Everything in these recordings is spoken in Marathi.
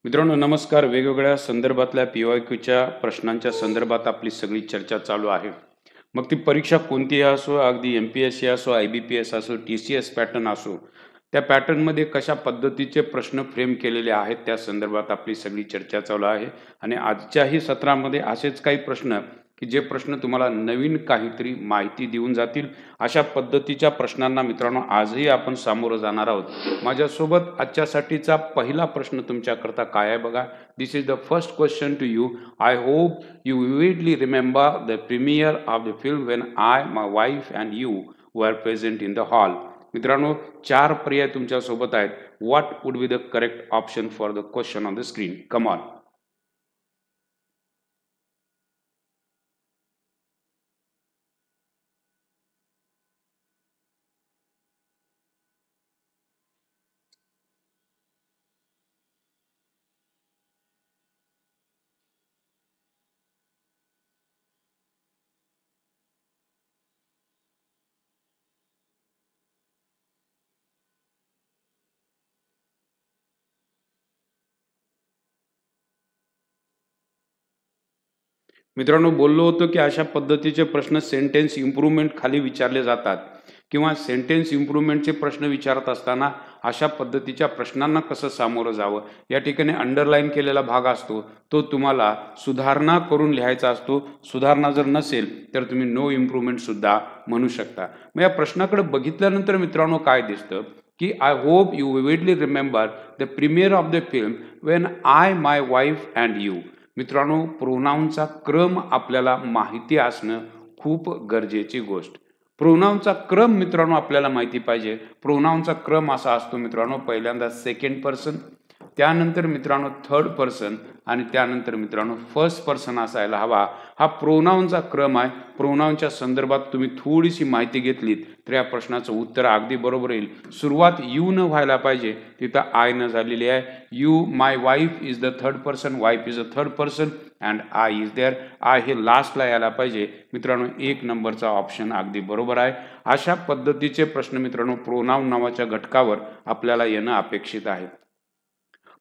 मित्रांनो नमस्कार. वेगवेगळ्या संदर्भातल्या PYQच्या प्रश्नांच्या संदर्भात आपली सगळी चर्चा चालू आहे. मग ती परीक्षा कोणतीही असो, अगदी MPSC असो, IBPS असो, TCS पॅटर्न असो, त्या पॅटर्नमध्ये कशा पद्धतीचे प्रश्न फ्रेम केलेले आहेत त्या संदर्भात आपली सगळी चर्चा चालू आहे. आणि आजच्याही सत्रामध्ये असेच काही प्रश्न की जे प्रश्न तुम्हाला नवीन काहीतरी माहिती देऊन जातील, अशा पद्धतीच्या प्रश्नांना मित्रांनो आजही आपण सामोरं जाणार आहोत. माझ्यासोबत आजच्यासाठीचा पहिला प्रश्न तुमच्याकरता काय आहे बघा. This is the first question to you. I hope you vividly remember the premiere of the film when I, my wife and you were present in the hall. मित्रांनो 4 पर्याय तुमच्यासोबत आहेत. What would be the correct option for the question on the screen? Come on. मित्रांनो बोललो होतो की अशा पद्धतीचे प्रश्न सेंटेन्स इम्प्रूव्हमेंट खाली विचारले जातात किंवा सेंटेन्स इम्प्रूव्हमेंटचे प्रश्न विचारत असताना अशा पद्धतीच्या प्रश्नांना कसं सामोरं जावं या ठिकाणी अंडरलाईन केलेला भाग असतो तो तुम्हाला सुधारणा करून लिहायचा असतो. सुधारणा जर नसेल तर तुम्ही नो इम्प्रूव्हमेंट सुद्धा म्हणू शकता. मग या प्रश्नाकडे बघितल्यानंतर मित्रांनो काय दिसतं की I hope you vividly remember the premiere of the film when I, my wife and you. मित्रांनो प्रोनाऊनचा क्रम आपल्याला माहिती असणं खूप गरजेची गोष्ट. प्रोनाऊनचा क्रम मित्रांनो आपल्याला माहिती पाहिजे. प्रोनाऊनचा क्रम असा असतो मित्रांनो, पहिल्यांदा सेकंड पर्सन, त्यानंतर मित्रांनो थर्ड पर्सन आणि त्यानंतर मित्रांनो फर्स्ट पर्सन असायला हवा. हा प्रोनाऊनचा क्रम आहे. प्रोनाऊनच्या संदर्भात तुम्ही थोडीशी माहिती घेतलीत तर या प्रश्नाचं उत्तर अगदी बरोबर येईल. सुरुवात यू न व्हायला पाहिजे, तिथं आय न झालेली आहे. You, my wife is the third person, wife is the third person and I is there. I हे लास्टला यायला पाहिजे. मित्रांनो 1 नंबरचा ऑप्शन अगदी बरोबर आहे. अशा पद्धतीचे प्रश्न मित्रांनो प्रोनाऊन नावाच्या घटकावर आपल्याला येणं अपेक्षित आहे.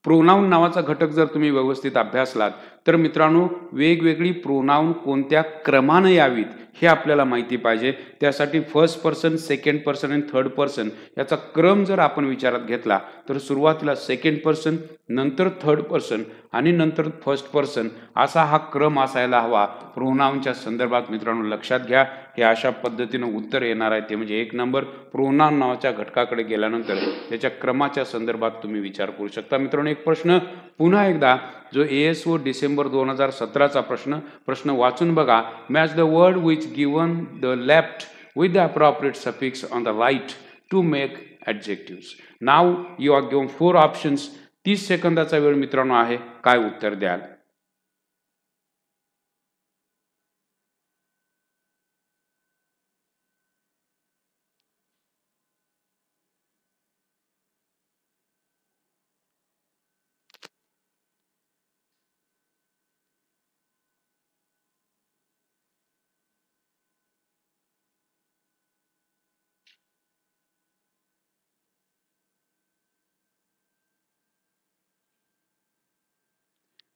प्रोनाऊन नावाचा घटक जर तुम्ही व्यवस्थित अभ्यासलात तर मित्रांनो वेगवेगळी प्रोनाऊन कोणत्या क्रमाने यावीत हे आपल्याला माहिती पाहिजे. त्यासाठी फर्स्ट पर्सन, सेकंड पर्सन आणि थर्ड पर्सन याचा क्रम जर आपण विचारात घेतला तर सुरुवातीला सेकंड पर्सन, नंतर थर्ड पर्सन आणि नंतर फर्स्ट पर्सन असा हा क्रम असायला हवा प्रोनाऊनच्या संदर्भात. मित्रांनो लक्षात घ्या, हे अशा पद्धतीनं उत्तर येणार आहे ते म्हणजे 1 नंबर. प्रोनाऊन नावाच्या घटकाकडे गेल्यानंतर त्याच्या क्रमाच्या संदर्भात तुम्ही विचार करू शकता. मित्रांनो एक प्रश्न पुन्हा एकदा जो ASO डिसेंबर 2017चा प्रश्न वाचून बघा. Match the word which given the left with the appropriate suffix on the right to make adjectives. Now you are given 4 options. 30 सेकंदाचा वेळ मित्रांनो आहे. काय उत्तर द्याल?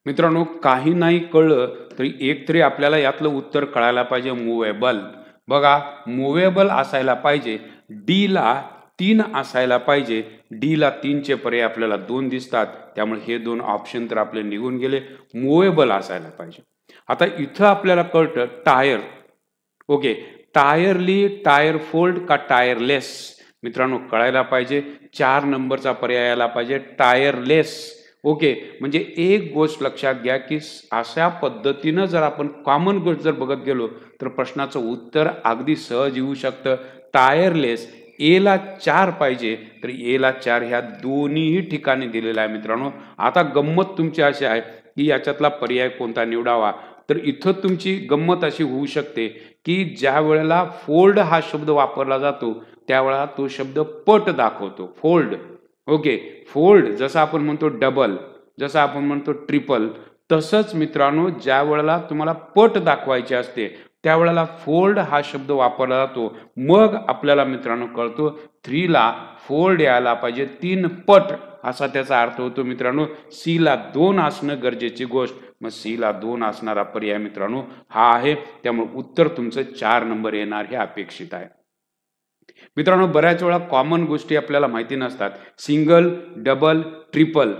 मित्रांनो काही नाही कळलं तरी एक तरी आपल्याला यातलं उत्तर कळायला पाहिजे. मुवेबल. बघा मुवेबल असायला पाहिजे. डी ला 3 असायला पाहिजे. डी ला 3 चे पर्याय आपल्याला 2 दिसतात, त्यामुळे हे 2 ऑप्शन तर आपले निघून गेले. मुवेबल असायला पाहिजे. आता इथं आपल्याला कळतं टायर. ओके, टायरली, टायर फोल्ड का टायरलेस? मित्रांनो कळायला पाहिजे. 4 नंबरचा पर्याय यायला पाहिजे टायरलेस. ओके, म्हणजे एक गोष्ट लक्षात घ्या की अशा पद्धतीनं जर आपण कॉमन गोष्ट जर बघत गेलो तर प्रश्नाचं उत्तर अगदी सहज येऊ शकतं. टायरलेस. ए ला 4 पाहिजे तर ए ला 4 ह्या दोन्हीही ठिकाणी दिलेला आहे. मित्रांनो आता गंमत तुमची अशी आहे की याच्यातला पर्याय कोणता निवडावा. तर इथं तुमची गंमत अशी होऊ शकते की ज्या वेळेला फोल्ड हा शब्द वापरला जातो त्यावेळेला तो शब्द पट दाखवतो. फोल्ड. ओके, फोल्ड जसं आपण म्हणतो डबल, जसं आपण म्हणतो ट्रिपल, तसंच मित्रांनो ज्या वेळेला तुम्हाला पट दाखवायची असते, त्यावेळेला फोल्ड हा शब्द वापरला जातो. मग आपल्याला मित्रांनो कळतो 3 ला फोल्ड यायला पाहिजे 3 पट असा त्याचा अर्थ होतो मित्रांनो. सी ला 2 असणं गरजेची गोष्ट, मग सी ला 2 असणारा पर्याय मित्रांनो हा आहे. त्यामुळे उत्तर तुमचं 4 नंबर येणार हे अपेक्षित आहे. मित्रांनो बऱ्याच वेळा कॉमन गोष्टी आपल्याला माहिती नसतात. सिंगल, डबल, ट्रिपल,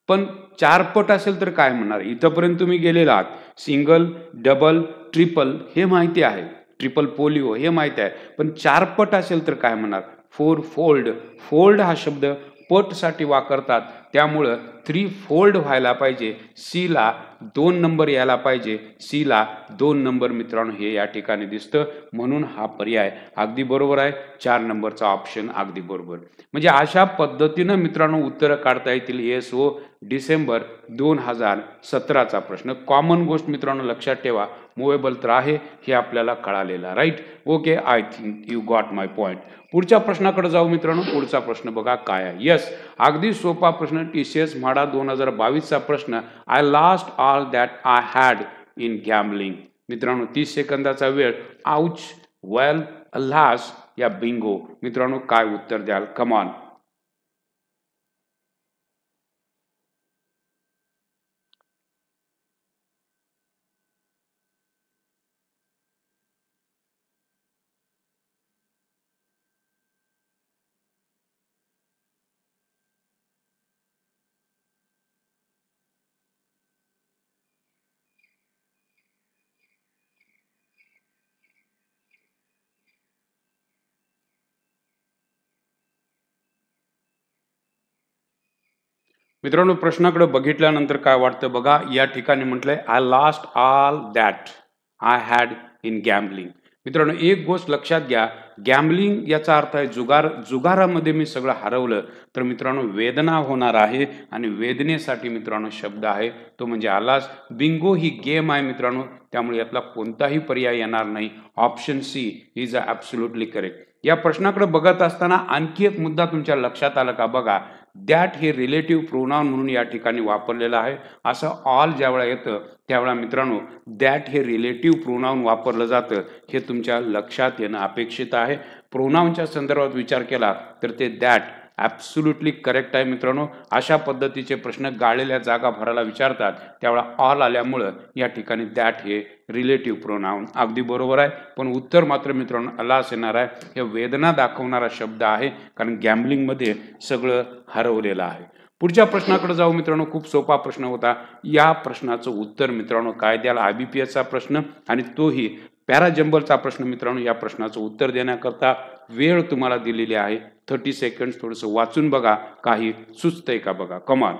पण 4 पट असेल तर काय म्हणणार? इथपर्यंत तुम्ही गेलेला आहात. सिंगल, डबल, ट्रिपल हे माहिती आहे, ट्रिपल पोलिओ हे माहिती आहे, पण 4 पट असेल तर काय म्हणणार? 4 फोल्ड. फोल्ड हा शब्द पट साठी वापरतात, त्यामुळं 3 फोल्ड व्हायला पाहिजे. सी ला 2 नंबर यायला पाहिजे. सी ला 2 नंबर मित्रांनो हे या ठिकाणी दिसतं, म्हणून हा पर्याय अगदी बरोबर आहे. 4 नंबरचा ऑप्शन अगदी बरोबर. म्हणजे अशा पद्धतीनं मित्रांनो उत्तरं काढता येतील. SO डिसेंबर 2017चा प्रश्न. कॉमन गोष्ट मित्रांनो लक्षात ठेवा, मूवेबल तर आहे हे आपल्याला कळालेलं, right? Okay, I think you got my point. पुढच्या प्रश्नाकडे जाऊ मित्रांनो. पुढचा प्रश्न बघा काय आहे. यस, अगदी सोपा प्रश्न. TCS म्हाडा 2022चा प्रश्न. I lost all that I had in gambling. मित्रांनो 30 सेकंदाचा वेळ. आउच, वेल, अल्हास या बिंगो. मित्रांनो काय उत्तर द्याल? कम ऑन. मित्रांनो प्रश्नाकडे बघितल्यानंतर काय वाटतं बघा. या ठिकाणी म्हटलंय I lost all that I had in gambling. मित्रांनो एक गोष्ट लक्षात घ्या, गॅम्बलिंग याचा अर्थ आहे जुगार. जुगारामध्ये मी सगळं हरवलं तर मित्रांनो वेदना होणार आहे, आणि वेदनेसाठी मित्रांनो शब्द आहे तो म्हणजे आलास. बिंगो ही गेम आहे मित्रांनो, त्यामुळे यातला कोणताही पर्याय येणार नाही. Option C is absolutely correct. या प्रश्नाकडे बघत असताना आणखी एक मुद्दा तुमच्या लक्षात आला का बघा. दॅट हे रिलेटिव्ह प्रोनाउन म्हणून या ठिकाणी वापरलेलं आहे. असं ऑल ज्यावेळा येतं त्यावेळा मित्रांनो दॅट हे रिलेटिव्ह प्रोनाउन वापरलं जातं हे तुमच्या लक्षात येणं अपेक्षित आहे. प्रोनाउनच्या संदर्भात विचार केला तर ते दॅट ॲब्सोल्युटली करेक्ट आहे मित्रांनो. अशा पद्धतीचे प्रश्न गाळलेल्या जागा भरायला विचारतात, त्यावेळा ऑल आल्यामुळं या ठिकाणी दॅट हे रिलेटिव्ह प्रोनाउन अगदी बरोबर आहे. पण उत्तर मात्र मित्रांनो अलास येणार आहे. हे वेदना दाखवणारा शब्द आहे, कारण गॅम्बलिंगमध्ये सगळं हरवलेलं आहे. पुढच्या प्रश्नाकडे जाऊ मित्रांनो. खूप सोपा प्रश्न होता. या प्रश्नाचं उत्तर मित्रांनो काय द्याल? IBPSचा प्रश्न, आणि तोही पॅराजंबलचा प्रश्न. मित्रांनो या प्रश्नाचं उत्तर देण्याकरता वेळ तुम्हाला दिलेली आहे 30 सेकंड. थोडंसं वाचून बघा, काही सुचतंय का बघा. कमाल.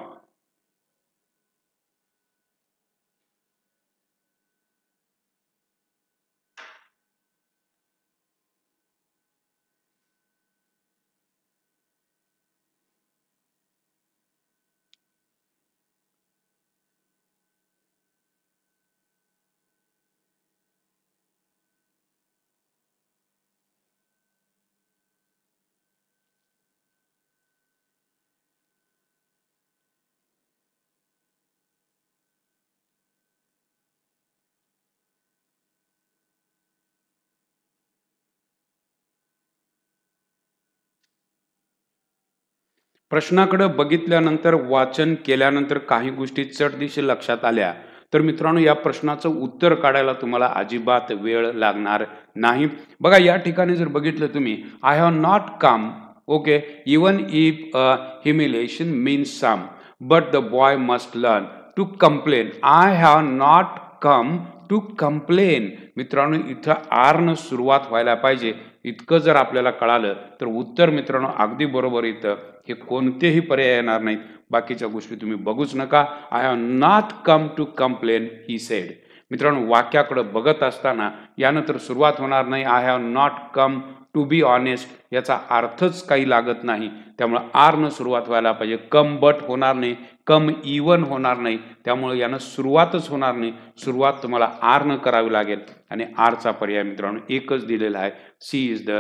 प्रश्नाकडे बघितल्यानंतर वाचन केल्यानंतर काही गोष्टी चटदिशी लक्षात आल्या तर मित्रांनो या प्रश्नाचं उत्तर काढायला तुम्हाला अजिबात वेळ लागणार नाही. बघा या ठिकाणी जर बघितलं तुम्ही, I have not come, okay, even if humiliation means some, but the boy must learn to complain. I have not come to complain. मित्रांनो इथं आरनं सुरुवात व्हायला पाहिजे. इतकं जर आपल्याला कळालं तर उत्तर मित्रांनो अगदी बरोबर येतं. हे कोणतेही पर्याय येणार नाहीत. बाकीच्या गोष्टी तुम्ही बघूच नका. I have not come to complain he said. मित्रांनो वाक्याकडे बघत असताना यानं तर सुरुवात होणार नाही. I have not come to be honest याचा अर्थच काही लागत नाही. त्यामुळे आरनं सुरुवात व्हायला पाहिजे. कम बट होणार नाही, कम इवन होणार नाही, त्यामुळे यानं सुरुवातच होणार नाही. सुरुवात तुम्हाला आरनं करावी लागेल, आणि आरचा पर्याय मित्रांनो एकच दिलेला आहे. C is the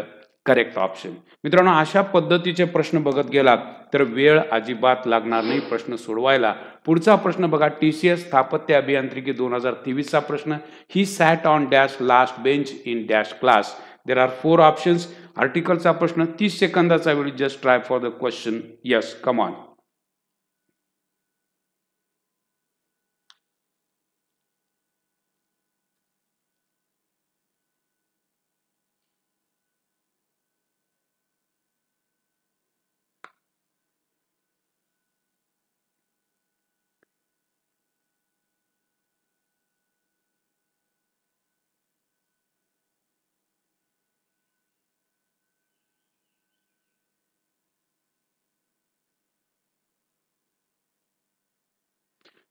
correct option. मित्रांनो, अशा पद्धतीचे प्रश्न बघत गेलात तर वेळ अजिबात लागणार नाही प्रश्न सोडवायला. पुढचा प्रश्न बघा, TCS स्थापत्य अभियांत्रिकी 2023 चा प्रश्न. He sat on dash last bench in dash class. There are 4 options. आर्टिकलचा प्रश्न 30 सेकंदाचा वेळ. Just try for the question. Yes, come on.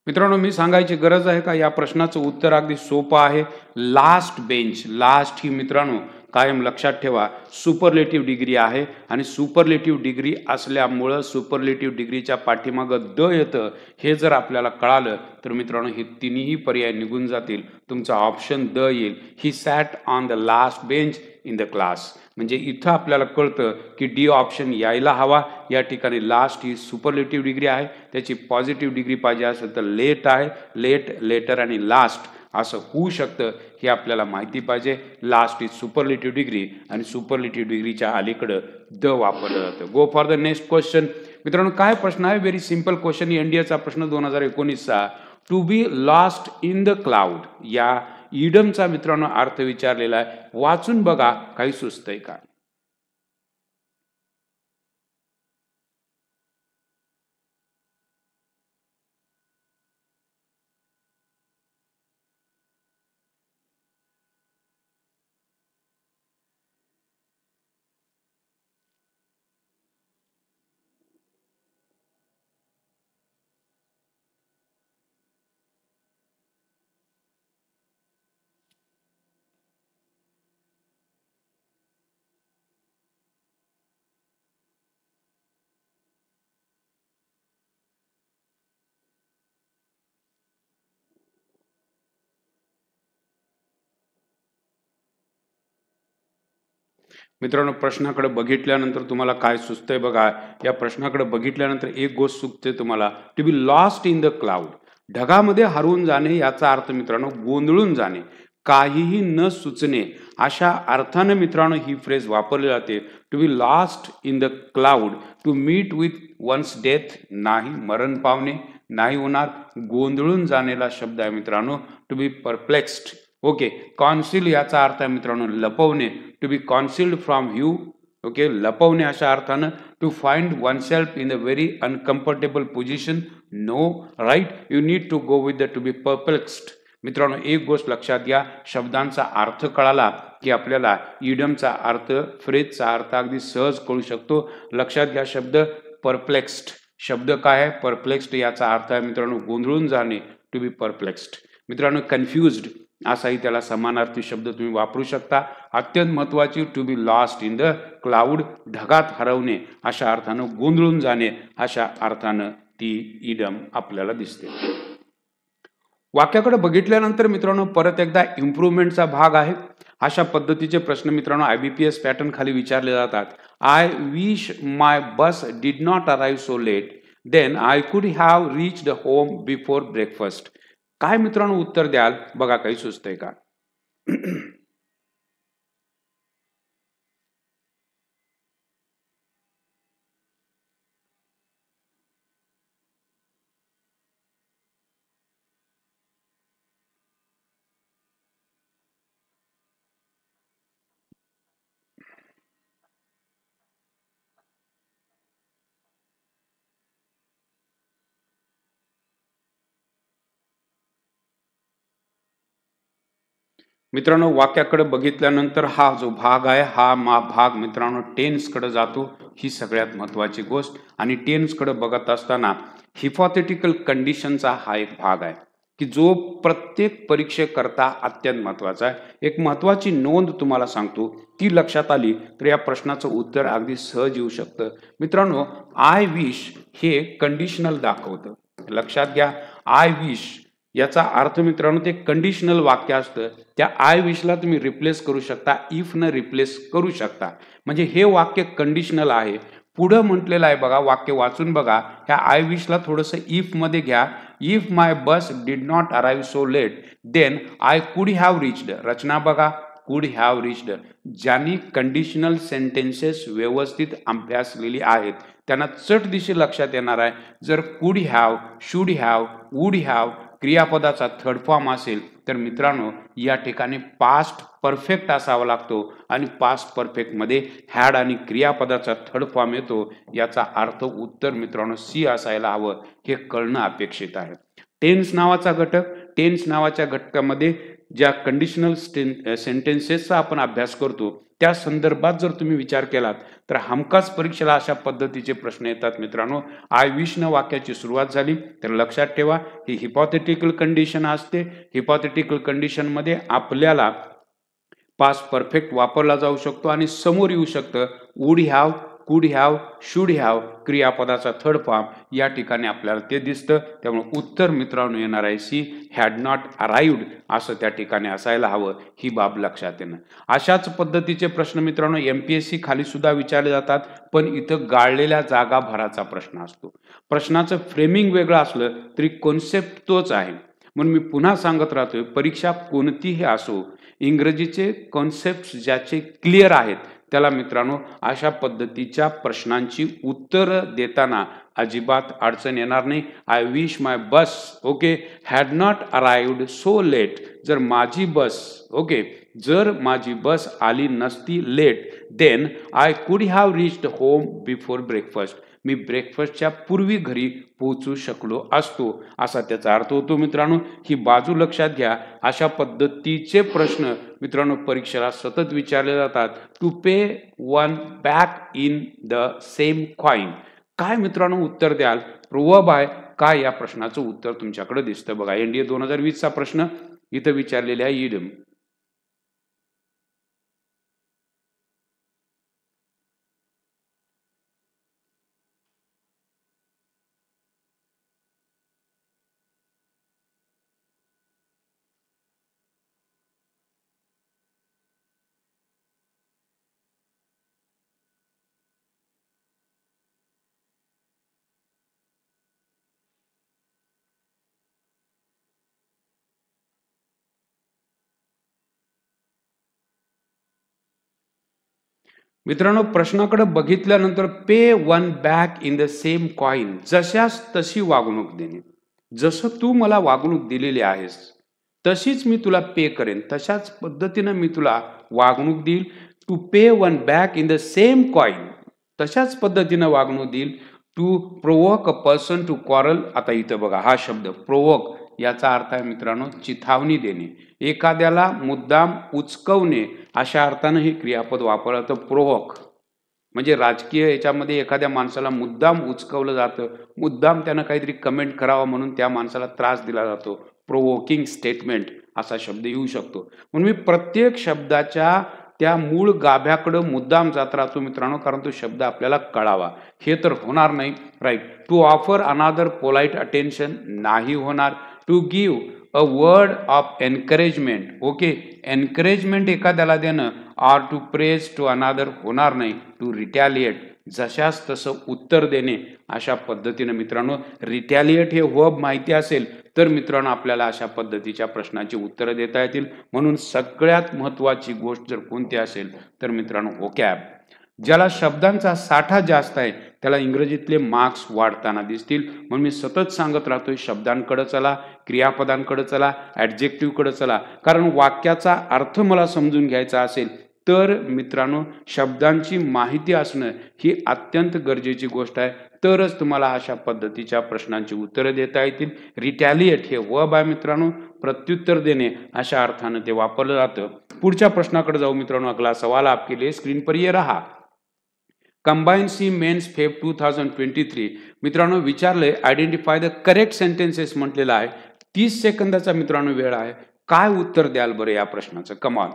मित्रांनो, मी सांगायची गरज आहे का, या प्रश्नाचं उत्तर अगदी सोपं आहे. Last bench. लास्ट ही मित्रांनो कायम लक्षात ठेवा सुपरलेटिव्ह डिग्री आहे आणि सुपरलेटिव्ह डिग्री असल्यामुळं सुपरलेटिव्ह डिग्रीच्या पाठीमागं द येतं हे जर आपल्याला कळालं तर मित्रांनो हे तिन्ही पर्याय निघून जातील. तुमचा ऑप्शन द येईल. He sat on the last bench in the class. म्हणजे इथं आपल्याला कळतं की डी ऑप्शन यायला हवा. या ठिकाणी लास्ट ही सुपरलेटिव्ह डिग्री आहे. त्याची पॉझिटिव्ह डिग्री पाहिजे असेल तर लेट आहे. लेट, लेटर आणि लास्ट असं होऊ शकतं हे आपल्याला माहिती पाहिजे. लास्ट इज सुपरलेटिव्ह डिग्री आणि सुपरलेटिव्ह डिग्रीच्या अलीकडं द वापरलं जातं. Go for the next question. मित्रांनो, काय प्रश्न आहे? Very simple question. एनडीएचा प्रश्न 2019चा. To be lost in the cloud या इडमचा मित्रांनो अर्थ विचारलेला आहे. वाचून बघा, काही सुचतंय का? मित्रांनो, प्रश्नाकडे बघितल्यानंतर तुम्हाला काय सुचतंय बघा. या प्रश्नाकडे बघितल्यानंतर एक गोष्ट सुचते तुम्हाला. To be lost in the cloud. ढगामध्ये हरवून जाणे याचा अर्थ मित्रांनो गोंधळून जाणे, काहीही न सुचणे अशा अर्थानं मित्रांनो ही फ्रेज वापरली जाते. To be lost in the cloud. To meet with one's death. नाही मरण पावणे, नाही होणार. गोंधळून जाणेला शब्द आहे मित्रांनो. To be perplexed. Okay. Conceal याचा अर्थ आहे मित्रांनो लपवणे. To be concealed from view. Okay, लपवणे अशा अर्थानं. To find oneself in a very uncomfortable position. No, right. You need to go with the to be perplexed. मित्रांनो, एक गोष्ट लक्षात घ्या, शब्दांचा अर्थ कळाला की आपल्याला इडमचा अर्थ, फ्रेजचा अर्थ अगदी सहज कळू शकतो. लक्षात घ्या, शब्द परप्लेक्स्ड. शब्द काय आहे? परप्लेक्स्ड याचा अर्थ आहे मित्रांनो गोंधळून जाणे. To be perplexed. मित्रांनो, कन्फ्युज्ड असाही त्याला समानार्थी शब्द तुम्ही वापरू शकता. अत्यंत महत्वाची, to be lost in the cloud. ढगात हरवणे अशा अर्थानं, गोंधळून जाणे अशा अर्थानं ती इडम आपल्याला दिसते. वाक्याकडे बघितल्यानंतर मित्रांनो परत एकदा इम्प्रूव्हमेंटचा भाग आहे. अशा पद्धतीचे प्रश्न मित्रांनो IBPS पॅटर्न खाली विचारले जातात. I wish my bus did not arrive so late, then I could have reached home before breakfast. काय मित्रांनो उत्तर द्याल बघा, काही सुचतंय का? मित्रांनो, वाक्याकडे बघितल्यानंतर हा जो भाग आहे हा भाग मित्रांनो टेन्सकडे जातो. ही सगळ्यात महत्वाची गोष्ट. आणि टेन्सकडे बघत असताना हिपोथेटिकल कंडिशनचा हा एक भाग आहे की जो प्रत्येक परीक्षेकरता अत्यंत महत्वाचा आहे. एक महत्वाची नोंद तुम्हाला सांगतो, ती लक्षात आली तर या प्रश्नाचं उत्तर अगदी सहज येऊ शकतं. मित्रांनो, आय विश हे कंडिशनल दाखवतं. लक्षात घ्या, आय विश याचा अर्थ मित्रांनो ते कंडिशनल वाक्य असतं. त्या आय विशला तुम्ही रिप्लेस करू शकता, इफ न रिप्लेस करू शकता. म्हणजे हे वाक्य कंडिशनल आहे. पुढं म्हटलेलं आहे बघा, वाक्य वाचून बघा. ह्या आय विशला थोडंसं इफ मध्ये घ्या. If my bus did not arrive so late then I could have reached. रचना बघा, कुड हॅव रिच्ड. ज्यांनी कंडिशनल सेंटेन्सेस व्यवस्थित अभ्यासलेली आहेत त्यांना चट दिशी लक्षात येणार आहे. जर could have, should have, would have क्रियापदाचा थर्ड फॉर्म असेल तर मित्रांनो या ठिकाणी पास्ट परफेक्ट असावा लागतो आणि पास्ट परफेक्ट मध्ये हॅड आणि क्रियापदाचा थर्ड फॉर्म येतो. याचा अर्थ उत्तर मित्रांनो सी असायला हवं. हे कळणं अपेक्षित आहे. टेन्स नावाचा घटक, टेन्स नावाच्या घटकामध्ये ज्या कंडिशनल सेंटेन्सेसचा आपण अभ्यास करतो त्या संदर्भात जर तुम्ही विचार केलात तर हमखास परीक्षेला अशा पद्धतीचे प्रश्न येतात मित्रांनो. आय विश न वाक्याची सुरुवात झाली तर लक्षात ठेवा ही हिपोथेटिकल कंडिशन असते. हिपोथेटिकल कंडिशन मध्ये आपल्याला पास्ट परफेक्ट वापरला जाऊ शकतो आणि समोर येऊ शकतं would have, could have, should have क्रियापदाचा थर्ड फॉर्म. या ठिकाणी आपल्याला ते दिसतं. त्यामुळे उत्तर मित्रांनो येणार आहे सी, हॅड नॉट अराइव्ड असं त्या ठिकाणी असायला हवं. ही बाब लक्षात येणं. अशाच पद्धतीचे प्रश्न मित्रांनो MPSC खाली सुद्धा विचारले जातात, पण इथं गाळलेल्या जागा भराचा प्रश्न असतो. प्रश्नाचं फ्रेमिंग वेगळं असलं तरी कॉन्सेप्ट तोच आहे. म्हणून मी पुन्हा सांगत राहतोय, परीक्षा कोणतीही असो इंग्रजीचे कॉन्सेप्ट ज्याचे क्लिअर आहेत त्याला मित्रांनो अशा पद्धतीच्या प्रश्नांची उत्तरं देताना अजिबात अडचण येणार नाही. I wish my bus had not arrived so late. जर माझी बस जर माझी बस आली नसती late then I could have reached home before breakfast. मी ब्रेकफास्टच्या पूर्वी घरी पोहोचू शकलो असतो असा त्याचा अर्थ होतो मित्रांनो. ही बाजू लक्षात घ्या. अशा पद्धतीचे प्रश्न मित्रांनो परीक्षेला सतत विचारले जातात. To pay one back in the same coin. काय मित्रांनो उत्तर द्याल? प्रोवर्ब आहे काय या प्रश्नाचं उत्तर तुमच्याकडे दिसतं बघा. NDA 2020 चा प्रश्न इथं विचारलेला आहे. इडम. मित्रांनो प्रश्नाकडे बघितल्यानंतर pay one back in the same coin. जशास तशी वागणूक देणे. जसं तू मला वागणूक दिलेली आहेस तशीच मी तुला पे करेन, तशाच पद्धतीनं मी तुला वागणूक देईल. To pay one back in the same coin. तशाच पद्धतीनं वागणूक देईल. To provoke a person to quarrel. आता इथं बघा हा शब्द प्रोवोक याचा अर्थ आहे मित्रांनो चिथावणी देणे. एखाद्याला मुद्दाम उचकवणे अशा अर्थानं हे क्रियापद वापरलं तर प्रोवोक. म्हणजे राजकीय याच्यामध्ये एखाद्या माणसाला मुद्दाम उचकवलं जातं, मुद्दाम त्यानं काहीतरी कमेंट करावा म्हणून त्या माणसाला त्रास दिला जातो. प्रोवोकिंग स्टेटमेंट असा शब्द येऊ शकतो. म्हणून मी प्रत्येक शब्दाच्या त्या मूळ गाभ्याकडे मुद्दाम जात राहतो मित्रांनो, कारण तो शब्द आपल्याला कळावा. हे तर होणार नाही. Right. To offer another polite attention नाही होणार. To give a word of encouragement encouragement एखाद्याला देणं or to praise to another होणार नाही. टू रिटॅलिएट जशास तसं उत्तर देणे अशा पद्धतीनं मित्रांनो रिटॅलिएट हे वर्ब माहिती असेल तर मित्रांनो आपल्याला अशा पद्धतीच्या प्रश्नाची उत्तरं देता येतील. म्हणून सगळ्यात महत्त्वाची गोष्ट जर कोणती असेल तर मित्रांनो व्होकॅब. ज्याला शब्दांचा साठा जास्त आहे त्याला इंग्रजीतले मार्क्स वाढताना दिसतील. म्हणून मी सतत सांगत राहतोय शब्दांकडे चला, क्रियापदांकडे चला, ॲडजेक्टिव्हकडे चला. कारण वाक्याचा अर्थ मला समजून घ्यायचा असेल तर मित्रांनो शब्दांची माहिती असणं ही अत्यंत गरजेची गोष्ट आहे. तरच तुम्हाला अशा पद्धतीच्या प्रश्नांची उत्तरं देता येतील. रिटॅलिएट हे वर्ब आहे मित्रांनो, प्रत्युत्तर देणे अशा अर्थानं ते वापरलं जातं. पुढच्या प्रश्नाकडे जाऊ मित्रांनो. अगला सवाल आपके लिए स्क्रीन पर ये रहा. कंबाईन सी मेन्स फेब 2023 मित्रांनो विचारलंय आयडेंटिफाय द करेक्ट सेंटेन्सेस म्हटलेलं आहे. 30 सेकंदाचा मित्रांनो वेळ आहे. काय उत्तर द्याल बरं या प्रश्नाचं? कमाल.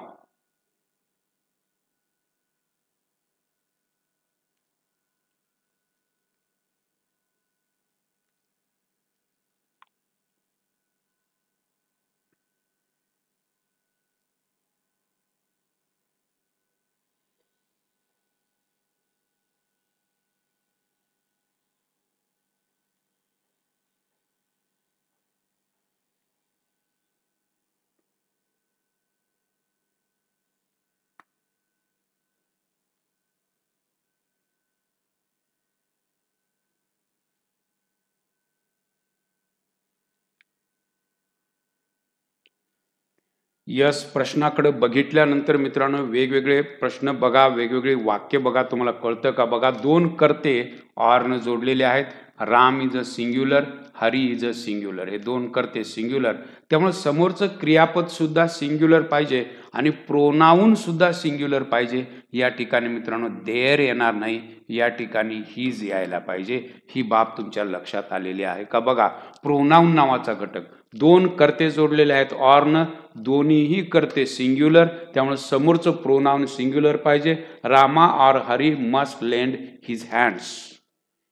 यस, प्रश्नाकडे बघितल्यानंतर मित्रांनो वेगवेगळे प्रश्न बघा, वेगवेगळे वाक्य बघा, तुम्हाला कळतं का बघा. दोन कर्ते ऑरनं जोडलेले आहेत. Ram is a singular, Hari is a singular. हे दोन कर्ते सिंग्युलर, त्यामुळे समोरचं क्रियापद सुद्धा सिंग्युलर पाहिजे आणि प्रोनाऊन सुद्धा सिंग्युलर पाहिजे. या ठिकाणी मित्रांनो देअर येणार नाही, या ठिकाणी हीज यायला पाहिजे. ही बाब तुमच्या लक्षात आलेली आहे का बघा. प्रोनाऊन नावाचा घटक, दोन कर्ते जोडलेले आहेत ऑरनं, दोन्हीही कर्ते सिंग्युलर, त्यामुळे समोरचं प्रोनाउन सिंग्युलर पाहिजे. रामा और Hari must lend his hands,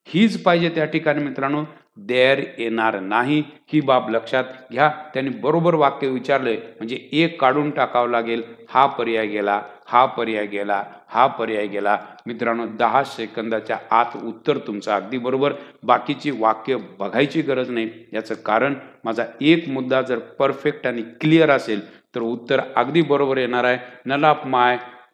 हीच पाहिजे त्या ठिकाणी मित्रांनो, देअर येणार नाही. ही बाब लक्षात घ्या. त्यांनी बरोबर वाक्य विचारले म्हणजे एक काढून टाकावं लागेल. हा पर्याय गेला, हा पर्याय गेला, हा पर्याय गेला. मित्रांनो 10 सेकंदाच्या आत उत्तर तुमचं अगदी बरोबर. बाकीची वाक्य बघायची गरज नाही. याचं कारण माझा एक मुद्दा जर परफेक्ट आणि क्लिअर असेल तर उत्तर अगदी बरोबर येणार आहे.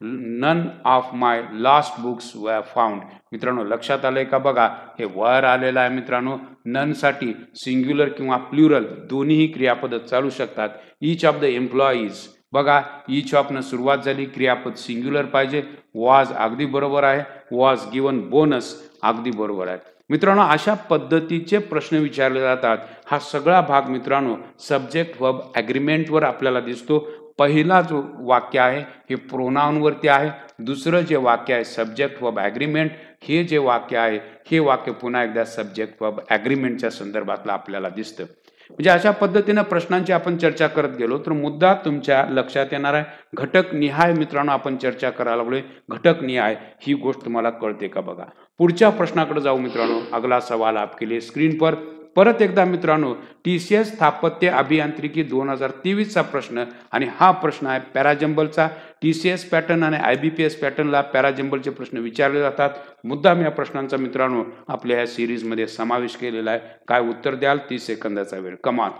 None of my last books were found. मित्रांनो लक्षात आलंय का बघा. हे वर आलेलं आहे मित्रांनो. नन साठी सिंग्युलर किंवा प्लुरल दोन्हीही क्रियापद चालू शकतात. ईच ऑफ द एम्प्लॉईज बघा, ईच ऑफ न सुरुवात झाली, क्रियापद सिंग्युलर पाहिजे. वॉज अगदी बरोबर आहे. वॉज गिवन बोनस अगदी बरोबर आहे. मित्रांनो अशा पद्धतीचे प्रश्न विचारले जातात. हा सगळा भाग मित्रांनो सब्जेक्ट वर्ब ॲग्रीमेंटवर आपल्याला दिसतो. पहिला जो वाक्य आहे हे प्रोनाउनवरती आहे. दुसरं जे वाक्य आहे सब्जेक्ट वर्ब ॲग्रीमेंट, हे जे वाक्य आहे हे वाक्य पुन्हा एकदा सब्जेक्ट वर्ब ॲग्रीमेंटच्या संदर्भातलं आपल्याला दिसतं. म्हणजे अशा पद्धतीनं प्रश्नांची आपण चर्चा करत गेलो तर मुद्दा तुमच्या लक्षात येणार आहे. घटक निहाय मित्रांनो आपण चर्चा करायला लागलोय. घटक निहाय ही गोष्ट तुम्हाला कळते का बघा. पुढच्या प्रश्नाकडे जाऊ मित्रांनो. अगला सवाल आपके लिए स्क्रीन पर. परत एकदा मित्रांनो TCS स्थापत्य अभियांत्रिकी 2023 चा प्रश्न आणि हा प्रश्न आहे पॅराजंबलचा. TCS पॅटर्न आणि IBPS पॅटर्नला पॅराजंबलचे प्रश्न विचारले जातात. मुद्दाम या प्रश्नांचा मित्रांनो आपल्या या सिरीजमध्ये समावेश केलेला आहे. काय उत्तर द्याल? 30 सेकंदाचा वेळ. कमान.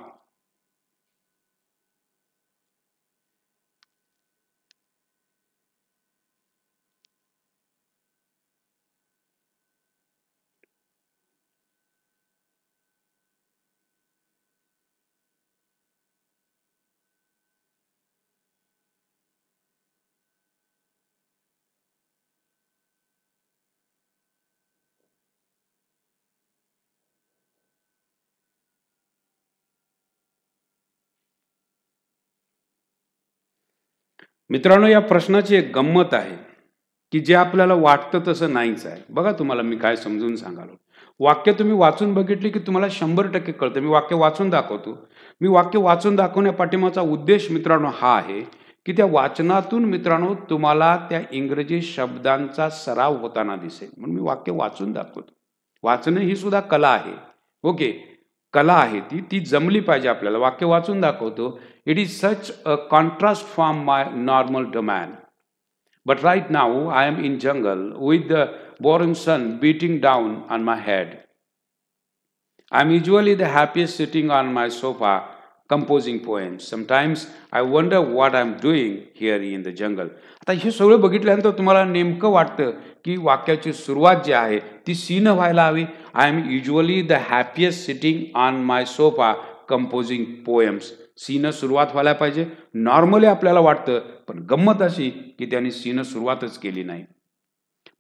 मित्रांनो या प्रश्नाची एक गंमत आहे की जे आपल्याला वाटतं तसं नाहीच आहे. बघा तुम्हाला मी काय समजून सांगालो. वाक्य तुम्ही वाचून बघितली की तुम्हाला 100% कळतं. मी वाक्य वाचून दाखवतो. मी वाक्य वाचून दाखवण्या पाठीमागचा उद्देश मित्रांनो हा आहे की त्या वाचनातून मित्रांनो तुम्हाला त्या इंग्रजी शब्दांचा सराव होताना दिसेल. म्हणून मी वाक्य वाचून दाखवतो. वाचणं ही सुद्धा कला आहे. ओके, कला आहे ती, ती जमली पाहिजे आपल्याला. वाक्य वाचून दाखवतो. It is such a contrast from my normal domain. But right now I am in jungle with the boring sun beating down on my head. I'm usually the happiest sitting on my sofa composing poems. Sometimes I wonder what I'm doing here in the jungle. आता हे सगळं बघितल्यानंतर तुम्हाला नेमकं वाटतं की वाक्याची सुरुवात जी आहे ती सी न व्हायला हवी. I am usually the happiest sitting on my sofa composing poems. सीनं सुरुवात व्हायला पाहिजे. नॉर्मली आपल्याला वाटतं, पण गंमत अशी की त्यांनी सीनं सुरुवातच केली नाही.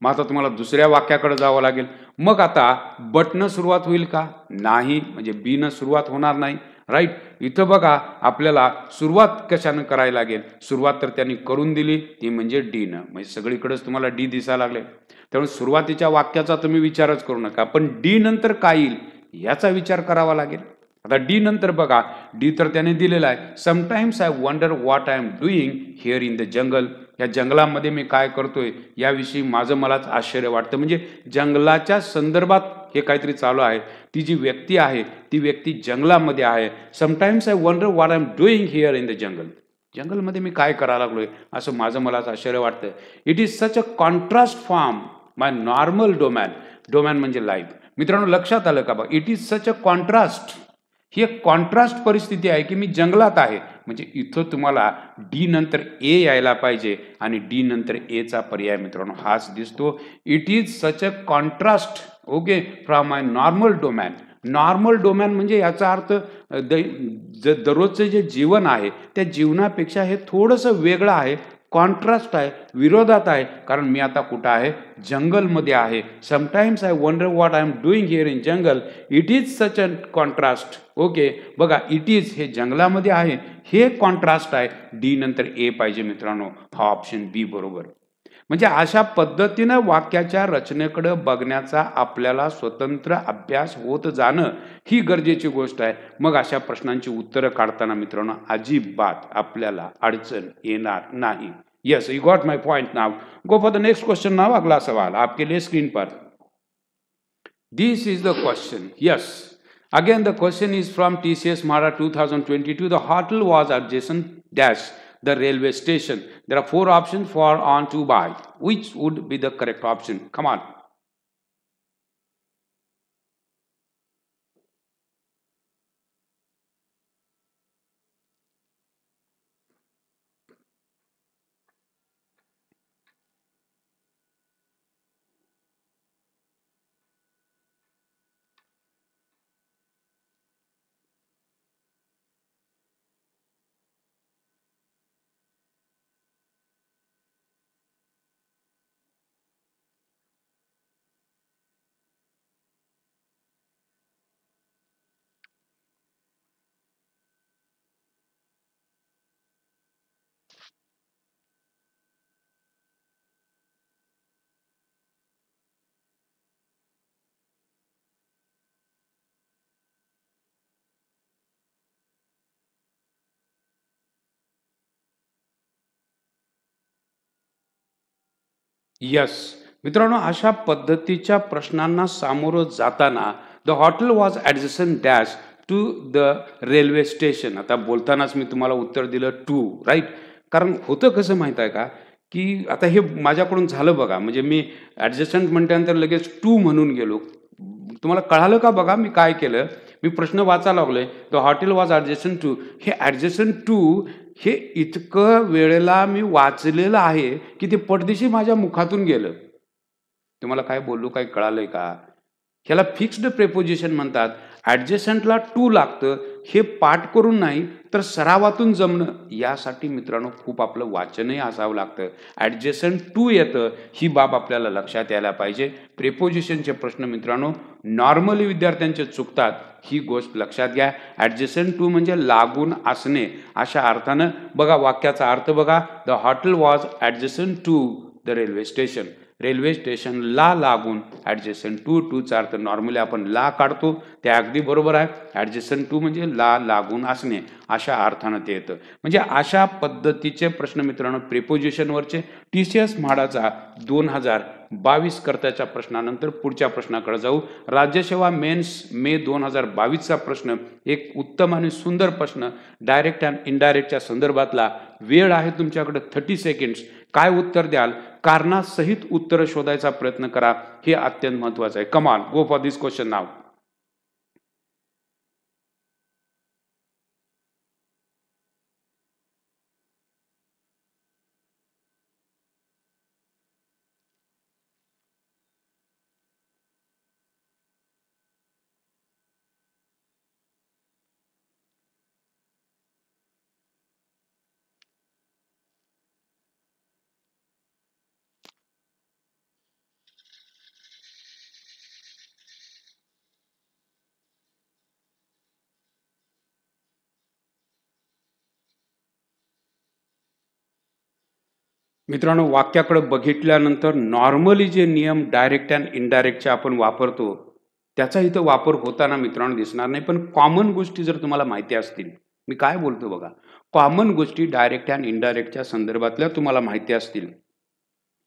मग आता तुम्हाला दुसऱ्या वाक्याकडे जावं लागेल. मग आता बटनं सुरुवात होईल का? नाही, म्हणजे बीनं सुरुवात होणार नाही. राईट. इथं बघा आपल्याला सुरुवात कशानं करायला लागेल. सुरुवात तर त्यांनी करून दिली, ती म्हणजे डीनं. म्हणजे सगळीकडेच तुम्हाला डी दिसायला लागले. त्यामुळे सुरुवातीच्या वाक्याचा तुम्ही विचारच करू नका, पण डी नंतर काय येईल याचा विचार करावा लागेल. आता डी नंतर बघा, डी तर त्याने दिलेला आहे. Sometimes I wonder what I am doing here in the जंगल. या जंगलामध्ये मी काय करतोय याविषयी माझं मलाच आश्चर्य वाटतं. म्हणजे जंगलाच्या संदर्भात हे काहीतरी चालू आहे. ती जी व्यक्ती आहे ती व्यक्ती जंगलामध्ये आहे. Sometimes I wonder what I am doing here in the jungle. जंगलमध्ये मी काय करायला लागलोय असं माझं मलाच आश्चर्य वाटतं. It is such a contrast from my normal domain. Domain म्हणजे लाईफ. मित्रांनो लक्षात आलं का बा. It is such a contrast. ही एक कॉन्ट्रास्ट परिस्थिती आहे की मी जंगलात आहे. म्हणजे इथं तुम्हाला डी नंतर ए यायला पाहिजे आणि डी नंतर एचा पर्याय मित्रांनो हाच दिसतो. It is such a contrast okay from my normal domain. Normal domain म्हणजे याचा अर्थ दररोजचं जे जीवन आहे त्या जीवनापेक्षा हे थोडंसं वेगळं आहे, कॉन्ट्रास्ट आहे, विरोधात आहे. कारण मी आता कुठं आहे? जंगलमध्ये आहे. Sometimes I wonder what I am doing here in jungle. It is such a contrast. Okay, बघा, इट इज हे जंगलामध्ये आहे, हे कॉन्ट्रास्ट आहे. डी नंतर ए पाहिजे मित्रांनो, हा ऑप्शन बी बरोबर. म्हणजे अशा पद्धतीनं वाक्याच्या रचनेकडे बघण्याचा आपल्याला स्वतंत्र अभ्यास होत जाणं ही गरजेची गोष्ट आहे. मग अशा प्रश्नांची उत्तरं काढताना मित्रांनो अजिबात आपल्याला अडचण येणार नाही. Yes, you got my point now. Go for the next question now. अगला सवाल आपके लिए screen per. This is the question. Yes, again the question is from TCS MHARA 2022. The hotel was adjacent dash the railway station. There are 4 options for on to buy. Which would be the correct option? Come on. Yes मित्रांनो, अशा पद्धतीच्या प्रश्नांना सामोरं जाताना the hotel was adjacent dash to the railway station. आता बोलतानाच मी तुम्हाला उत्तर दिलं टू, राईट. कारण होतं कसं माहीत आहे का, की आता हे माझ्याकडून झालं बघा, म्हणजे मी ॲडजस्टंट म्हटल्यानंतर लगेच टू म्हणून गेलो. तुम्हाला कळालं का? बघा मी काय केलं, मी प्रश्न वाचायला लागलोय. The hotel was adjacent to, हे ॲडजस्टंट टू हे इतकं वेळेला मी वाचलेलं आहे की ते पडदिशी माझ्या मुखातून गेलं. तुम्हाला काय बोललो, काय कळालंय का? ह्याला फिक्स्ड प्रेपोजिशन म्हणतात. ॲडजस्टंटला टू लागतं, हे पाठ करून नाही तर सरावातून जमणं. यासाठी मित्रांनो खूप आपलं वाचनही असावं लागतं. ॲडजस्टंट टू येतं, ही बाब आपल्याला लक्षात यायला पाहिजे. प्रेपोजिशनचे प्रश्न मित्रांनो नॉर्मली विद्यार्थ्यांचे चुकतात, ही गोष्ट लक्षात घ्या. ॲडजस्टंट टू म्हणजे लागून असणे अशा अर्थानं. बघा वाक्याचा अर्थ बघा, the hotel was adjacent to the railway station. Railway स्टेशनला लागून ॲडजस्टंट टू, टूचा अर्थ नॉर्मली आपण ला काढतो, ते अगदी बरोबर आहे. ॲडजस्टंट टू म्हणजे ला लागून असणे अशा अर्थानं ते येतं. म्हणजे अशा पद्धतीचे प्रश्न मित्रांनो प्रिपोजिशनवरचे. TCS म्हाडाचा 2022 करताच्या प्रश्नानंतर पुढच्या प्रश्नाकडे जाऊ. राज्यसेवा मेन्स मे 2022चा प्रश्न एक उत्तम आणि सुंदर प्रश्न, डायरेक्ट अँड इनडायरेक्टच्या संदर्भातला. वेळ आहे तुमच्याकडे 30 सेकंड्स. काय उत्तर द्याल? कारणासहित उत्तर शोधायचा प्रयत्न करा, हे अत्यंत महत्वाचं आहे. Come on, go for this question now. मित्रांनो वाक्याकडे बघितल्यानंतर नॉर्मली जे नियम डायरेक्ट अँड इनडायरेक्टचे आपण वापरतो त्याचा इथं वापर होताना मित्रांनो दिसणार नाही. पण कॉमन गोष्टी जर तुम्हाला माहिती असतील, मी काय बोलतो बघा, कॉमन गोष्टी डायरेक्ट अँड इनडायरेक्टच्या संदर्भातल्या तुम्हाला माहिती असतील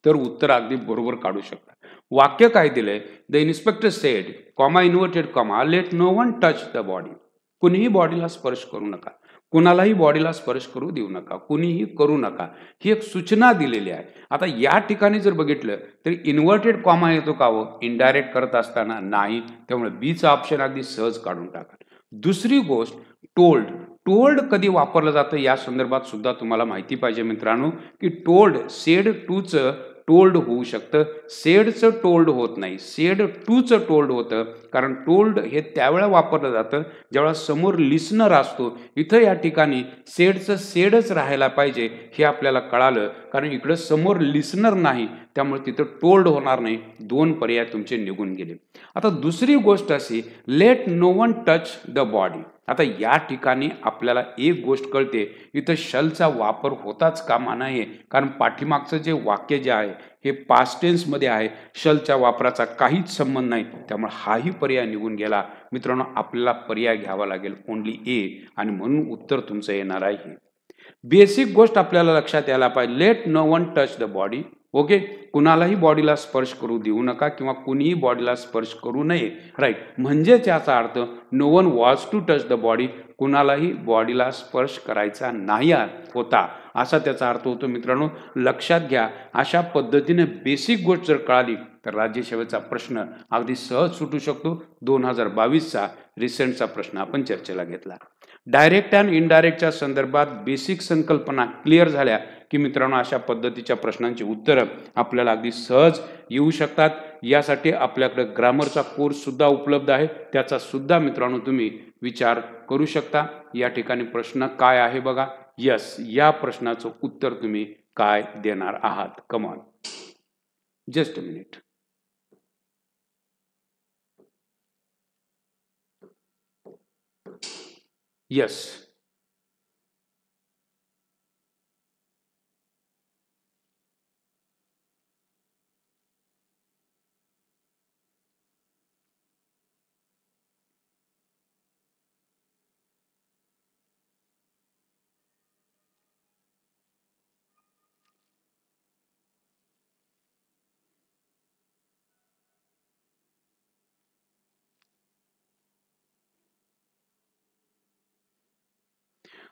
तर उत्तर अगदी बरोबर काढू शकता. वाक्य काय दिलंय? The inspector said, comma inverted comma, let no one touch the body. कुणीही बॉडीला स्पर्श करू नका, कुणालाही बॉडीला स्पर्श करू देऊ नका, कुणीही करू नका, ही एक सूचना दिलेली आहे. आता या ठिकाणी जर बघितलं तर इन्व्हर्टेड कॉमा येतो का हो? इनडायरेक्ट करत असताना नाही. त्यामुळे बीचा ऑप्शन अगदी सहज काढून टाका. दुसरी गोष्ट टोल्ड. टोल्ड कधी वापरलं जातं या संदर्भात सुद्धा तुम्हाला माहिती पाहिजे मित्रांनो, की टोल्ड सेड टूचं टोल्ड होऊ शकतं. सेडचं टोल्ड होत नाही. सेड टूचं टोल्ड होतं. कारण टोल्ड हे त्यावेळेला वापरलं जातं ज्यावेळेला समोर लिसनर असतो. इथं या ठिकाणी सेडचं सेडच राहायला पाहिजे हे आपल्याला कळालं, कारण इकडं समोर लिसनर नाही, त्यामुळे तिथं टोल्ड होणार नाही. 2 पर्याय तुमचे निघून गेले. आता दुसरी गोष्ट अशी, let no one touch the body. आता या ठिकाणी आपल्याला एक गोष्ट कळते, इथं शलचा वापर होताच कामा नये, कारण पाठीमागचं जे वाक्य जे आहे हे पास्ट टेन्समध्ये आहे. शलच्या वापराचा काहीच संबंध नाही, त्यामुळे हाही पर्याय निघून गेला. मित्रांनो, आपल्याला पर्याय घ्यावा लागेल ओन्ली ए, आणि म्हणून उत्तर तुमचं येणार आहे. बेसिक गोष्ट आपल्याला लक्षात यायला पाहिजे, let no one touch the body. Okay, कुणालाही बॉडीला स्पर्श करू देऊ नका किंवा कुणीही बॉडीला स्पर्श करू नये. राईट, म्हणजेच याचा अर्थ no one was to touch the body, कुणालाही बॉडीला स्पर्श करायचा नाही होता, असा त्याचा अर्थ होतो. मित्रांनो, लक्षात घ्या, अशा पद्धतीने बेसिक गोष्ट जर कळाली तर राज्यसेवेचा प्रश्न अगदी सहज सुटू शकतो. 2022चा रिसेंटचा प्रश्न आपण चर्चेला घेतला. डायरेक्ट अँड इनडायरेक्टच्या संदर्भात बेसिक संकल्पना क्लिअर झाल्या की मित्रांनो, अशा पद्धतीच्या प्रश्नांची उत्तरं आपल्याला अगदी सहज येऊ शकतात. यासाठी आपल्याकडे ग्रामरचा कोर्स सुद्धा उपलब्ध आहे, त्याचा सुद्धा मित्रांनो तुम्ही विचार करू शकता. या ठिकाणी प्रश्न काय आहे बघा. यस, या प्रश्नाचं उत्तर तुम्ही काय देणार आहात? Come on, just a minute. Yes,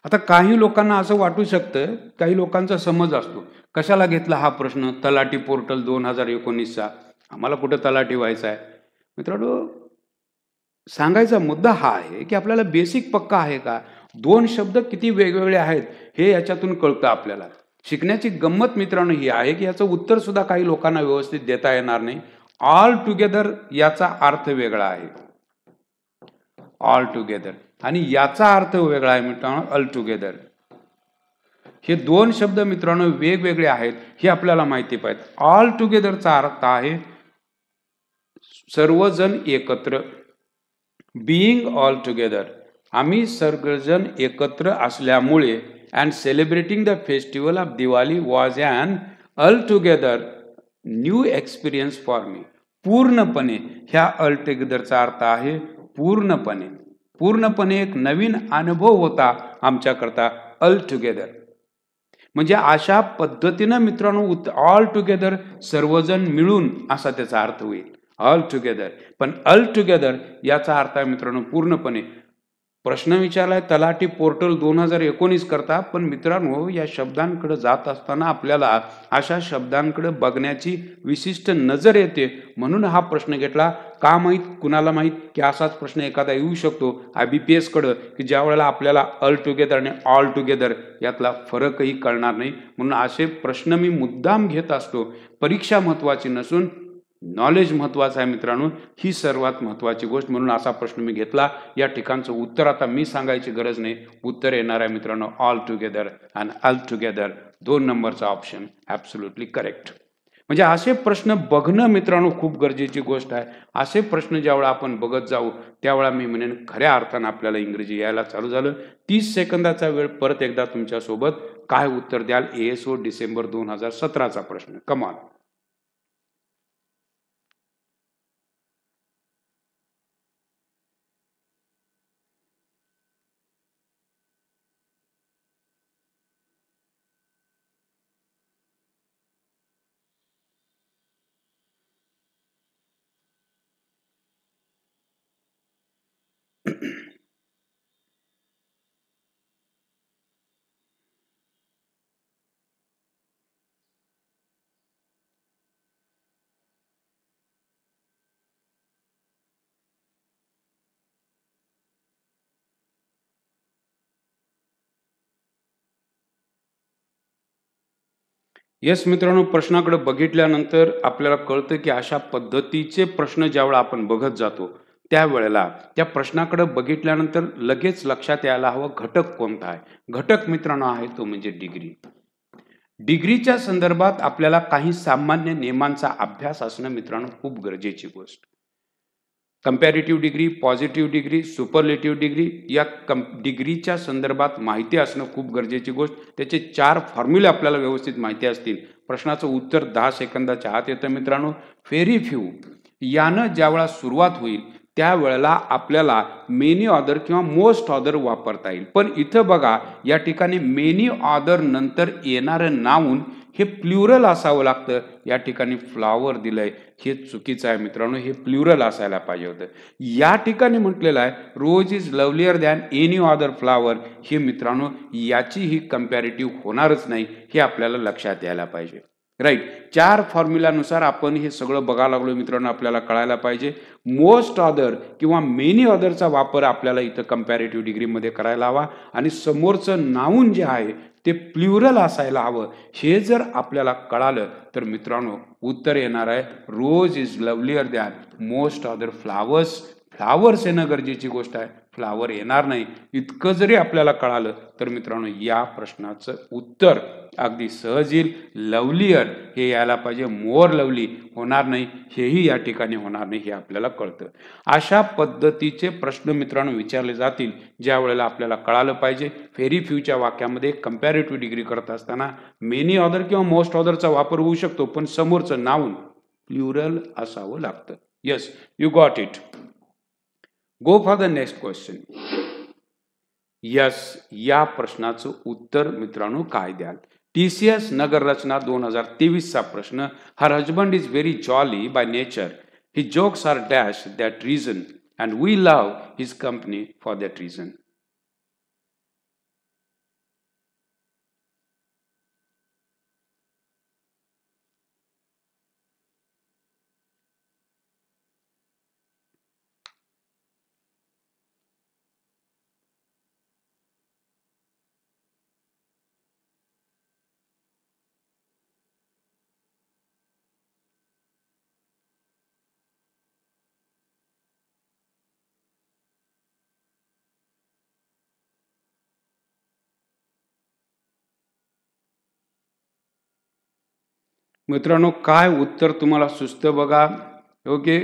आता काही लोकांना असं वाटू शकतं, काही लोकांचा समज असतो, कशाला घेतला हा प्रश्न, तलाठी पोर्टल 2019चा, आम्हाला कुठं तलाठी व्हायचा आहे. मित्रांनो, सांगायचा मुद्दा हा आहे की आपल्याला बेसिक पक्का आहे का, 2 शब्द किती वेगवेगळे आहेत हे याच्यातून कळतं आपल्याला. शिकण्याची गंमत मित्रांनो ही आहे की याचं उत्तर सुद्धा काही लोकांना व्यवस्थित देता येणार नाही. ऑल टुगेदर याचा अर्थ वेगळा आहे, ऑल टुगेदर, आणि याचा अर्थ वेगळा आहे मित्रांनो, ऑल टुगेदर. हे 2 शब्द मित्रांनो वेगवेगळे आहेत हे आपल्याला माहिती पाहिजे. ऑल टुगेदरचा अर्थ आहे सर्वजण एकत्र, बिईंग ऑल टुगेदर, आम्ही सर्वजण एकत्र असल्यामुळे, and celebrating the festival of Diwali was an altogether new experience for me. पूर्णपणे, ह्या ऑल टुगेदरचा अर्थ आहे पूर्णपणे, पूर्णपणे एक नवीन अनुभव होता आमच्याकरता ऑल टुगेदर. म्हणजे अशा पद्धतीनं मित्रांनो ऑल टुगेदर सर्वजण मिळून असा त्याचा अर्थ होईल, ऑल टुगेदर. पण ऑल टुगेदर याचा अर्थ आहे मित्रांनो पूर्णपणे. प्रश्न विचारलाय तलाठी पोर्टल 2019 करता, पण मित्रांनो या शब्दांकडे जात असताना आपल्याला अशा शब्दांकडे बघण्याची विशिष्ट नजर येते, म्हणून हा प्रश्न घेतला. का माहीत, कुणाला माहीत की असाच प्रश्न एखादा येऊ शकतो IBPS कडे, की ज्या वेळेला आपल्याला ऑल टुगेदर आणि ऑल टुगेदर यातला फरकही कळणार नाही. म्हणून असे प्रश्न मी मुद्दाम घेत असतो. परीक्षा महत्वाची नसून नॉलेज महत्वाचं आहे मित्रांनो, ही सर्वात महत्वाची गोष्ट, म्हणून असा प्रश्न मी घेतला. या ठिकाणचं उत्तर आता मी सांगायची गरज नाही, उत्तर येणार आहे मित्रांनो ऑल टुगेदर आणि ऑल टुगेदर. 2 नंबरचा ऑप्शन ॲब्सोल्युटली करेक्ट. म्हणजे असे प्रश्न बघणं मित्रांनो खूप गरजेची गोष्ट आहे. असे प्रश्न ज्यावेळा आपण बघत जाऊ त्यावेळा मी म्हणेन खऱ्या अर्थानं आपल्याला इंग्रजी यायला चालू झालं. 30 सेकंदाचा वेळ परत एकदा तुमच्यासोबत. काय उत्तर द्याल? ASO डिसेंबर 2017चा प्रश्न. कमाल. येस मित्रांनो, प्रश्नाकडे बघितल्यानंतर आपल्याला कळतं की अशा पद्धतीचे प्रश्न ज्यावेळेला आपण बघत जातो त्यावेळेला त्या प्रश्नाकडे बघितल्यानंतर लगेच लक्षात यायला हवं घटक कोणता आहे. घटक मित्रांनो आहे तो म्हणजे डिग्री. डिग्रीच्या संदर्भात आपल्याला काही सामान्य नियमांचा अभ्यास असणं मित्रांनो खूप गरजेची गोष्ट. Comparative degree, positive degree, superlative degree या डिग्रीच्या संदर्भात माहिती असणं खूप गरजेची गोष्ट. त्याचे 4 फॉर्म्युले आपल्याला व्यवस्थित माहिती असतील. प्रश्नाचं उत्तर 10 सेकंदाच्या आत येतं मित्रांनो. व्हेरी फ्यू यानं ज्यावेळेला सुरुवात होईल त्यावेळेला आपल्याला मेनी ऑर्डर किंवा मोस्ट ऑर्डर वापरता येईल. पण इथं बघा या ठिकाणी मेनी ऑर्डर नंतर येणारं नाऊन हे प्लुरल असावं लागतं. या ठिकाणी फ्लॉवर दिलंय हे चुकीचं आहे मित्रांनो. हे प्लुरल असायला पाहिजे होतं. या ठिकाणी म्हटलेलं आहे rose is lovelier than any other flower. हे मित्रांनो याची ही कंपॅरेटिव्ह होणारच नाही हे आपल्याला लक्षात यायला पाहिजे. राईट. 4 फॉर्म्युलानुसार आपण हे सगळं बघायला लागलो मित्रांनो. आपल्याला कळायला पाहिजे मोस्ट ऑर्डर किंवा मेनी ऑर्डरचा वापर आपल्याला इथं कंपॅरेटिव्ह डिग्रीमध्ये करायला हवा आणि समोरचं नाऊन जे आहे ते प्लुरल असायला हवं. हे जर आपल्याला कळालं तर मित्रांनो उत्तर येणार आहे rose is lovelier than most other flowers. Flowers येणं गरजेची गोष्ट आहे. फ्लावर येणार नाही. इतकं जरी आपल्याला कळालं तर मित्रांनो या प्रश्नाचं उत्तर अगदी सहज येईल. लवलियर हे यायला पाहिजे, मोर लवली होणार नाही. हेही या ठिकाणी होणार नाही हे आपल्याला कळतं. अशा पद्धतीचे प्रश्न मित्रांनो विचारले जातील ज्या वेळेला आपल्याला कळालं पाहिजे व्हेरी फ्यूच्या वाक्यामध्ये कंपॅरेटिव्ह डिग्री करत असताना मेनी ऑर्डर किंवा मोस्ट ऑर्डरचा वापर होऊ शकतो पण समोरचं नाऊन प्लुरल असावं लागतं. Yes, you got it. Go for the next question. Yes, या प्रश्नाचं उत्तर मित्रांनो काय द्याल. TCS नगर रचना 2023 चा प्रश्न. Her husband is very jolly by nature. His jokes are dash that reason and we love his company for that reason. मित्रांनो काय उत्तर तुम्हाला सुचतं बघा. ओके.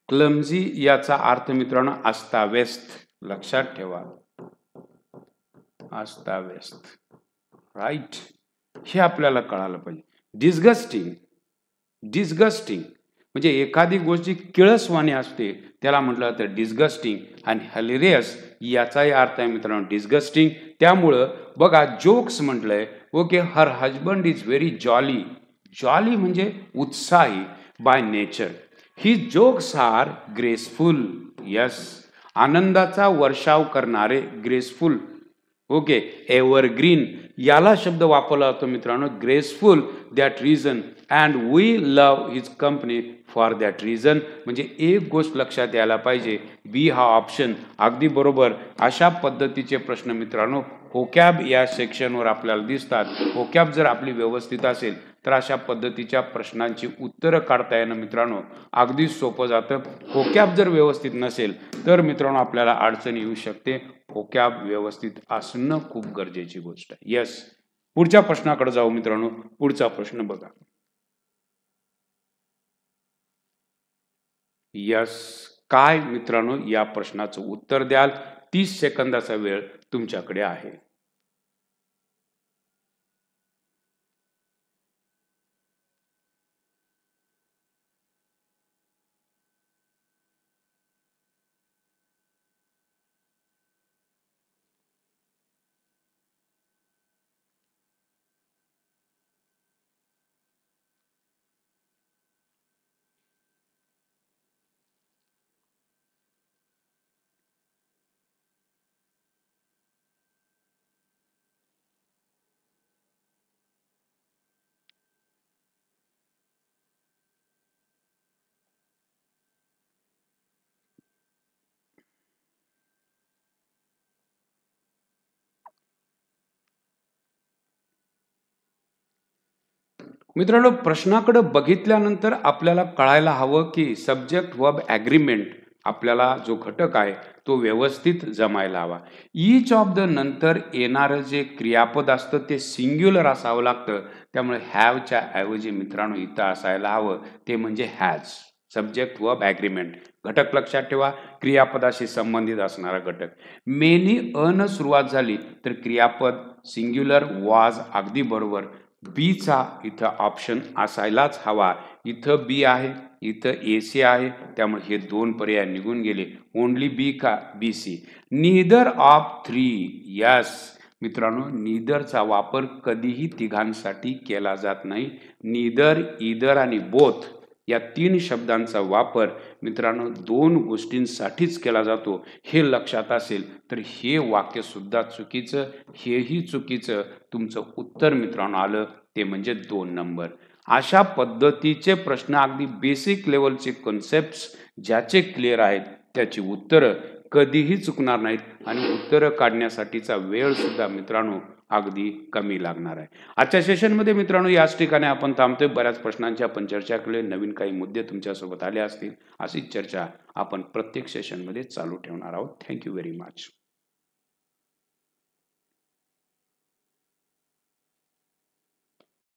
क्लमझी याचा अर्थ मित्रांनो अस्ताव्यस्त. लक्षात ठेवा अस्ताव्यस्त. राईट. हे आपल्याला कळालं पाहिजे. डिस्गस्टिंग. डिस्गस्टिंग म्हणजे एखादी गोष्ट जी किळसवाणी असते त्याला म्हटलं जातं डिस्गस्टिंग. आणि हिलेरियस याचाही अर्थ आहे मित्रांनो डिस्गस्टिंग. त्यामुळं बघा जोक्स म्हटलंय. Okay. Her husband is very jolly. Jolly म्हणजे उत्साही by nature. His jokes are graceful. Yes. आनंदाचा वर्षाव करणारे ग्रेसफुल. ओके. एव्हरग्रीन याला शब्द वापरला जातो मित्रांनो graceful that reason and we love his company for that reason. म्हणजे एक गोष्ट लक्षात यायला पाहिजे बी हा ऑप्शन अगदी बरोबर. अशा पद्धतीचे प्रश्न मित्रांनो होकॅब या सेक्शनवर आपल्याला दिसतात. होकॅब जर आपली व्यवस्थित असेल तर अशा पद्धतीच्या प्रश्नांची उत्तरं काढता येणं मित्रांनो अगदी सोपं जातं. होकॅब जर व्यवस्थित नसेल तर मित्रांनो आपल्याला अडचण येऊ शकते. होकॅब व्यवस्थित असणं खूप गरजेची गोष्ट आहे. येस. पुढच्या प्रश्नाकडे जाऊ मित्रांनो. पुढचा प्रश्न बघा. यस. काय मित्रांनो या प्रश्नाचं उत्तर द्याल. 30 सेकंदाचा वेळ तुमच्याकडे आहे. मित्रांनो, प्रश्नाकडे बघितल्यानंतर आपल्याला कळायला हवं की सब्जेक्ट वर्ब ॲग्रीमेंट आपल्याला जो घटक आहे तो व्यवस्थित जमायला हवा. ईच ऑफ द नंतर येणारं जे क्रियापद असतं ते सिंग्युलर असावं लागतं. त्यामुळे हॅवच्या ऐवजी मित्रांनो इथं असायला हवं ते म्हणजे हॅज. सब्जेक्ट वर्ब ॲग्रीमेंट घटक लक्षात ठेवा, क्रियापदाशी संबंधित असणारा घटक. मेनी न सुरुवात झाली तर क्रियापद सिंग्युलर वॉज अगदी बरोबर. बीचा इथं ऑप्शन असायलाच हवा. इथं बी आहे, इथं एसी आहे, त्यामुळे हे दोन पर्याय निघून गेले. ओनली बी का B C. Neither of three. Yes मित्रांनो, नीदरचा वापर कधीही तिघांसाठी केला जात नाही. नीदर, ईदर आणि बोथ या तीन शब्दांचा वापर मित्रांनो दोन गोष्टींसाठीच केला जातो. हे लक्षात असेल तर हे वाक्य सुद्धा चुकीचं, हेही चुकीचं. तुमचं उत्तर मित्रांनो आलं ते म्हणजे 2 नंबर. अशा पद्धतीचे प्रश्न अगदी बेसिक लेवलचे कन्सेप्ट्स ज्याचे क्लिअर आहेत त्याची उत्तरं कधीही चुकणार नाहीत आणि उत्तरं काढण्यासाठीचा वेळ सुद्धा मित्रांनो अगदी कमी लागणार आहे. आजच्या सेशनमध्ये मित्रांनो याच ठिकाणी आपण थांबतोय. बऱ्याच प्रश्नांची आपण चर्चा केली. नवीन काही मुद्दे तुमच्यासोबत आले असतील. अशीच चर्चा आपण प्रत्येक सेशनमध्ये चालू ठेवणार आहोत. Thank you very much.